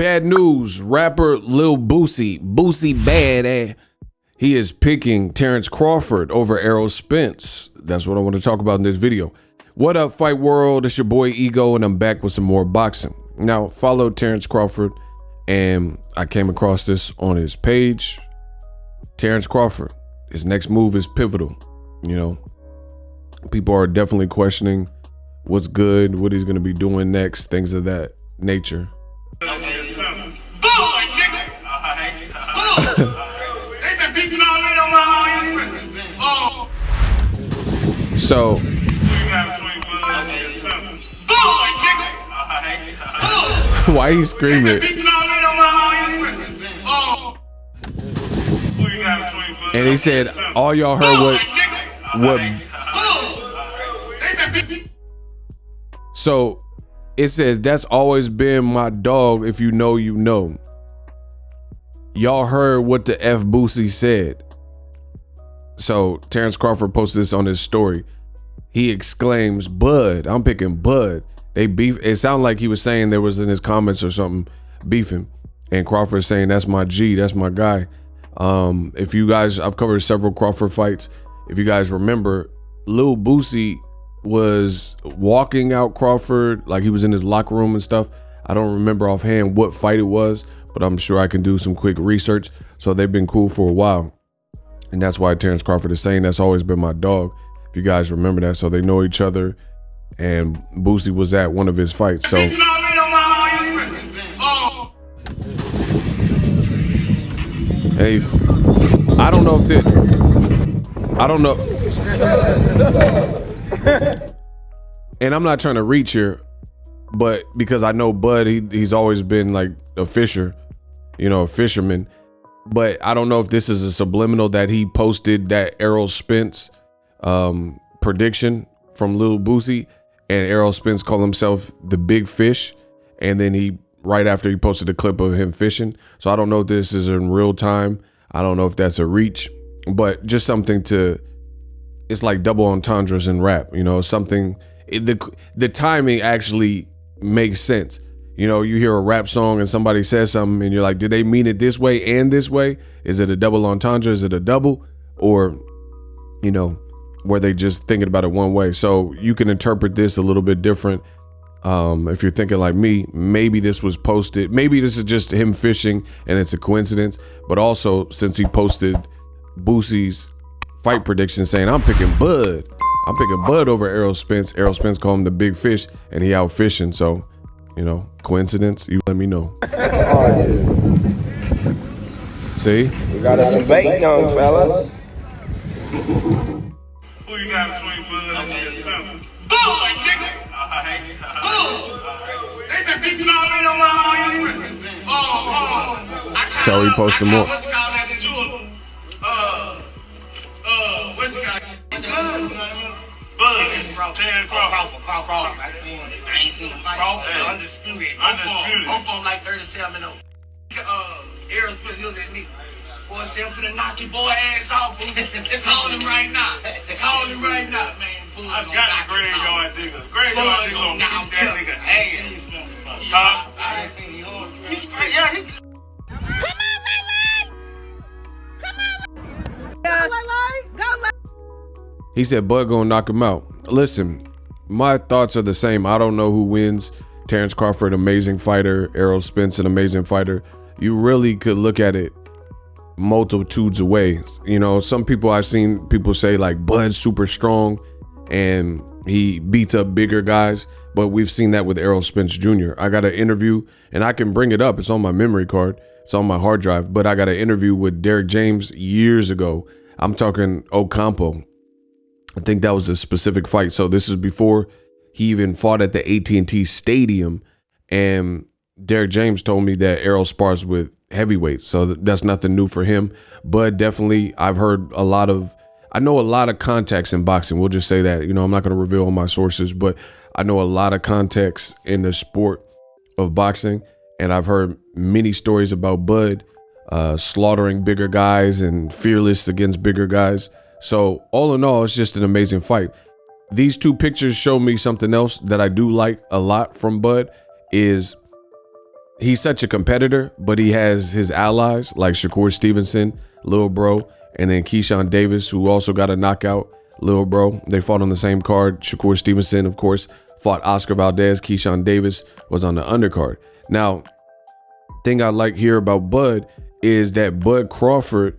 Bad news. Rapper Lil Boosie bad. He is picking Terence Crawford over Errol Spence. That's what I want to talk about in this video. What up, fight world? It's your boy Ego, and I'm back with some more boxing. Now, follow Terence Crawford, and I came across this on his page. Terence Crawford, his next move is pivotal. You know, people are definitely questioning what's good, what he's going to be doing next, things of that nature. So, why he screaming? And he said, all y'all heard what. So it says, that's always been my dog. If you know, you know. Y'all heard what the F Boosie said. So Terence Crawford posted this on his story. He exclaims, Bud, I'm picking Bud. They beef. It sounded like he was saying there was in his comments or something beefing. And Crawford saying, that's my G, that's my guy. If you guys, I've covered several Crawford fights. If you guys remember, Lil Boosie was walking out Crawford, like he was in his locker room and stuff. I don't remember offhand what fight it was, but I'm sure I can do some quick research. So they've been cool for a while. And that's why Terence Crawford is saying that's always been my dog. If you guys remember that. So they know each other. And Boosie was at one of his fights. So hey, I don't know if this, I don't know. And I'm not trying to reach here, but because I know Bud, he's always been like a fisher, you know, a fisherman. But I don't know if this is a subliminal that he posted that Errol Spence prediction from Lil Boosie, and Errol Spence called himself the big fish. And then he, right after he posted the clip of him fishing. So I don't know if this is in real time. I don't know if that's a reach, but just something to, it's like double entendres in rap, you know, something, the timing actually makes sense. You know, you hear a rap song and somebody says something and you're like, did they mean it this way and this way? Is it a double entendre? Is it a double? Or, you know, were they just thinking about it one way? So you can interpret this a little bit different. If you're thinking like me, maybe this was posted. Maybe this is just him fishing and it's a coincidence. But also, since he posted Boosie's fight prediction saying, I'm picking Bud. I'm picking Bud over Errol Spence. Errol Spence called him the big fish and he out fishing. So, you know, coincidence, you let me know. Oh, yeah. See? We got us some bait, young fellas. Who you got between Bud and Spence? Bud, nigga! They been beating all in on my So he posted more. What's it called after Jewel? What's it called? Bud. Terence Crawford. Crawford. I ain't seen him fight. Crawford, undisputed. I'm from like 37 0. Errol Spence, he was at me. Boy, say I'm finna knock your boy ass off, Boosie. Call him right now. Call him right now, man. Boosie, I got the graveyard digger. Graveyard digger. Knock that nigga ass. Huh? I ain't seen you on. He's great. Yeah, he. He said Bud gonna knock him out. Listen, my thoughts are the same. I don't know who wins. Terence Crawford, amazing fighter. Errol Spence, an amazing fighter. You really could look at it multitudes of ways. You know, some people, I've seen people say like Bud's super strong and he beats up bigger guys, but we've seen that with Errol Spence Jr. I got an interview and I can bring it up. It's on my memory card. It's on my hard drive, but I got an interview with Derek James years ago. I'm talking Ocampo. I think that was a specific fight. So this is before he even fought at the AT&T Stadium. And Derek James told me that Errol spars with heavyweights. So that's nothing new for him. But definitely, I've heard I know a lot of contacts in boxing. We'll just say that. You know, I'm not going to reveal all my sources, but I know a lot of contacts in the sport of boxing. And I've heard many stories about Bud slaughtering bigger guys and fearless against bigger guys. So all in all, it's just an amazing fight. These two pictures show me something else that I do like a lot from Bud is he's such a competitor, but he has his allies like Shakur Stevenson, Lil Bro, and then Keyshawn Davis, who also got a knockout. Lil Bro, they fought on the same card. Shakur Stevenson, of course, fought Oscar Valdez. Keyshawn Davis was on the undercard. Now, thing I like here about Bud is that Bud Crawford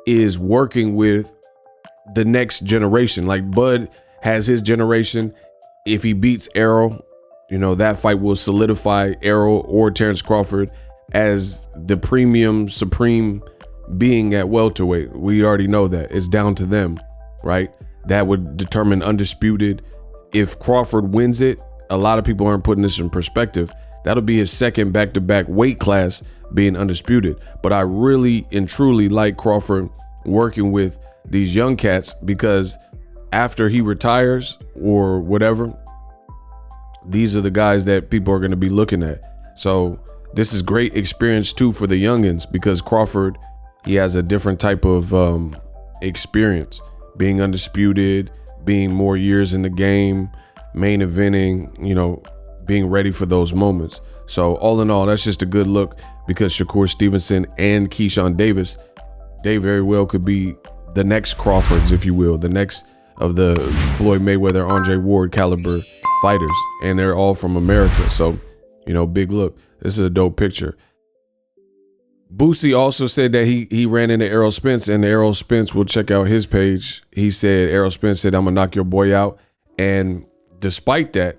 is working with the next generation. Like, Bud has his generation. If he beats Errol, you know, that fight will solidify Errol or Terence Crawford as the premium supreme being at welterweight. We already know that. It's down to them, right? That would determine undisputed. If Crawford wins it, a lot of people aren't putting this in perspective. That'll be his second back-to-back weight class being undisputed. But I really and truly like Crawford working with these young cats, because after he retires or whatever, these are the guys that people are going to be looking at. So this is great experience too for the youngins, because Crawford, he has a different type of experience, being undisputed, being more years in the game, main eventing, you know, being ready for those moments. So all in all, that's just a good look, because Shakur Stevenson and Keyshawn Davis, they very well could be the next Crawfords, if you will, the next of the Floyd Mayweather, Andre Ward caliber fighters, and they're all from America. So, you know, big look. This is a dope picture. Boosie also said that he ran into Errol Spence, and Errol Spence, will check out his page. He said, Errol Spence said, I'm gonna knock your boy out. And despite that,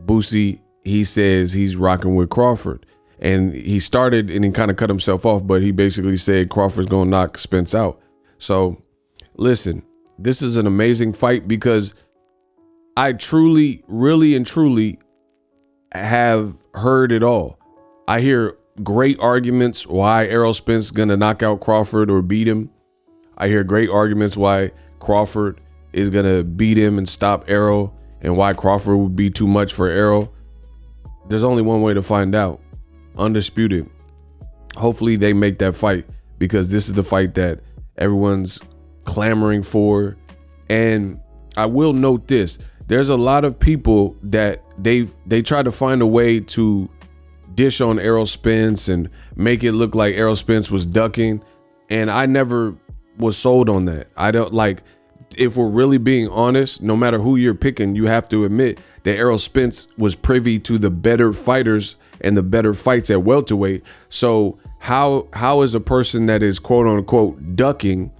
Boosie, he says he's rocking with Crawford. And he started and he kind of cut himself off, but he basically said Crawford's gonna knock Spence out. So listen, this is an amazing fight, because I truly, really and truly have heard it all. I hear great arguments why Errol Spence is gonna knock out Crawford or beat him. I hear great arguments why Crawford is gonna beat him and stop Errol, and why Crawford would be too much for Errol. There's only one way to find out. Undisputed. Hopefully they make that fight, because this is the fight that everyone's clamoring for. And I will note this. There's a lot of people that they try to find a way to dish on Errol Spence and make it look like Errol Spence was ducking. And I never was sold on that. I don't like, if we're really being honest, no matter who you're picking, you have to admit that Errol Spence was privy to the better fighters and the better fights at welterweight. So how is a person that is quote unquote ducking,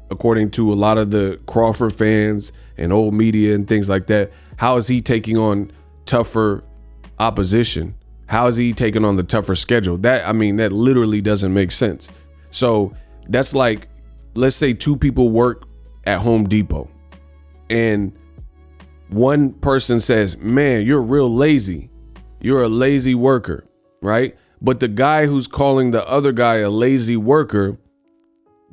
according to a lot of the Crawford fans and old media and things like that, how is he taking on tougher opposition? How is he taking on the tougher schedule? That, I mean, that literally doesn't make sense. So that's like, let's say two people work at Home Depot and one person says, man, you're real lazy. You're a lazy worker, right? But the guy who's calling the other guy a lazy worker,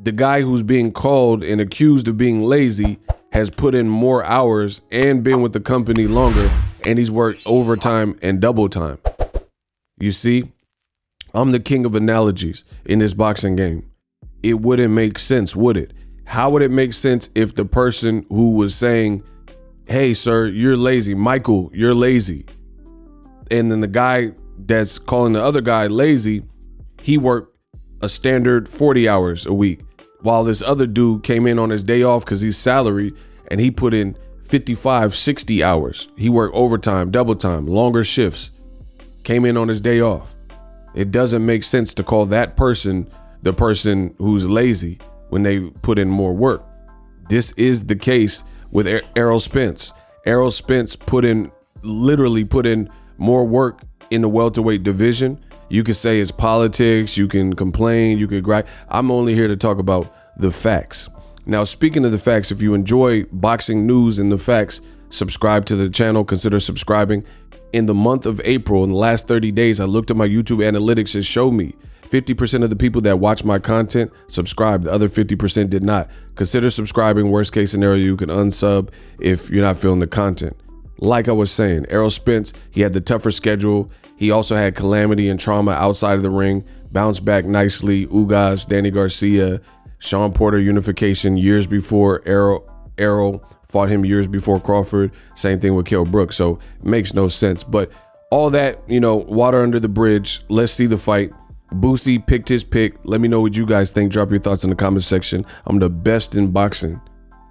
the guy who's being called and accused of being lazy has put in more hours and been with the company longer, and he's worked overtime and double time. You see, I'm the king of analogies in this boxing game. It wouldn't make sense, would it? How would it make sense if the person who was saying, hey, sir, you're lazy, Michael, you're lazy, and then the guy that's calling the other guy lazy, he worked a standard 40 hours a week, while this other dude came in on his day off because he's salaried and he put in 55, 60 hours. He worked overtime, double time, longer shifts, came in on his day off. It doesn't make sense to call that person the person who's lazy when they put in more work. This is the case with Errol Spence. Errol Spence literally put in more work in the welterweight division. You could say it's politics, you can complain, you could gripe. I'm only here to talk about the facts. Now, speaking of the facts, if you enjoy boxing news and the facts, subscribe to the channel, consider subscribing. In the month of April, in the last 30 days, I looked at my YouTube analytics and showed me 50% of the people that watch my content subscribed. The other 50% did not. Consider subscribing. Worst case scenario, you can unsub if you're not feeling the content. Like I was saying, Errol Spence, he had the tougher schedule. He also had calamity and trauma outside of the ring, bounced back nicely. Ugas, Danny Garcia, Sean Porter unification years before Errol fought him years before Crawford. Same thing with Kell Brooks. So it makes no sense. But all that, water under the bridge. Let's see the fight. Boosie picked his pick. Let me know what you guys think. Drop your thoughts in the comment section. I'm the best in boxing.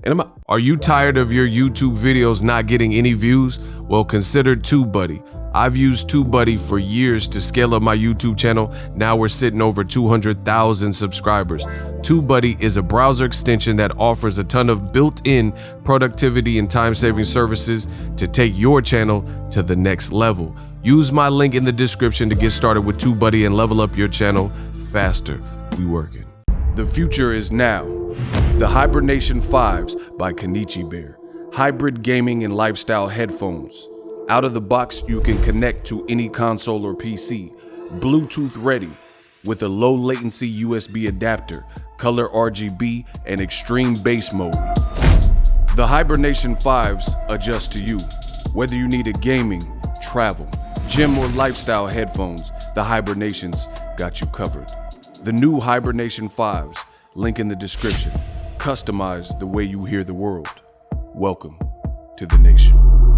And Are you tired of your YouTube videos not getting any views? Well, consider TubeBuddy. I've used TubeBuddy for years to scale up my YouTube channel. Now we're sitting over 200,000 subscribers. TubeBuddy is a browser extension that offers a ton of built-in productivity and time-saving services to take your channel to the next level. Use my link in the description to get started with TubeBuddy and level up your channel faster. We working. The future is now. The Hibernation 5s by Kenichi Bear. Hybrid gaming and lifestyle headphones. Out of the box, you can connect to any console or PC. Bluetooth ready with a low latency USB adapter, color RGB, and extreme bass mode. The Hibernation 5s adjust to you. Whether you need a gaming, travel, gym, or lifestyle headphones, the Hibernations got you covered. The new Hibernation 5s, link in the description. Customize the way you hear the world. Welcome to the nation.